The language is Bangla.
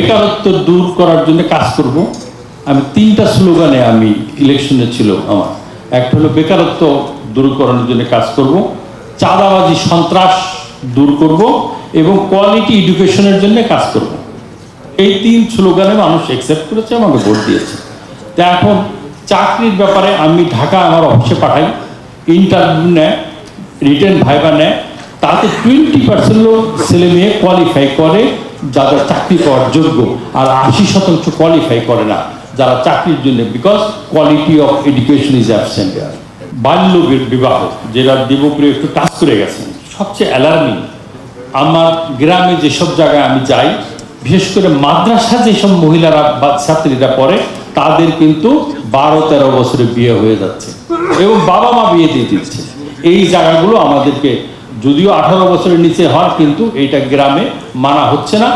বেকারত্ব দূর করার জন্য কাজ করব। আমি 3টা স্লোগানে আমি ইলেকশনে ছিল আমার। একটা হলো বেকারত্ব দূরকরণের জন্য কাজ করব, চাঁদাবাজি সন্ত্রাস দূর করব এবং কোয়ালিটি এডুকেশনের জন্য কাজ করব। এই 3 স্লোগানে মানুষ অ্যাকসেপ্ট করেছে, আমাকে ভোট দিয়েছে। তা এখন চাকরির ব্যাপারে আমি ঢাকা আমার অফিসে পাঠাই, ইন্টারভিউ নেয়, রিটেন ভাইবা নেয়, তাতে 20% লোক ছেলে মেয়ে কোয়ালিফাই করে যারা চাকরি পাওয়ার যোগ্য, আর 80% কোয়ালিফাই করে না যারা চাকরির জন্য, because quality of education is absent. বাল্য বিবাহ, যেটা দেবপ্রিয় একটু টাচ করে গেছেন, সবচেয়ে অ্যালার্মিং। আমার গ্রামে যেসব জায়গায় আমি যাই, বিশেষ করে মাদ্রাসা যেসব মহিলারা বা ছাত্রীরা পড়ে, তাদের কিন্তু 12-13 বছরে বিয়ে হয়ে যাচ্ছে এবং বাবা মা বিয়ে দিয়ে দিচ্ছে। এই জায়গাগুলো আমাদেরকে, যদিও 18 বছরের নিচে হয়, কিন্তু এইটা গ্রামে মানা হচ্ছে না।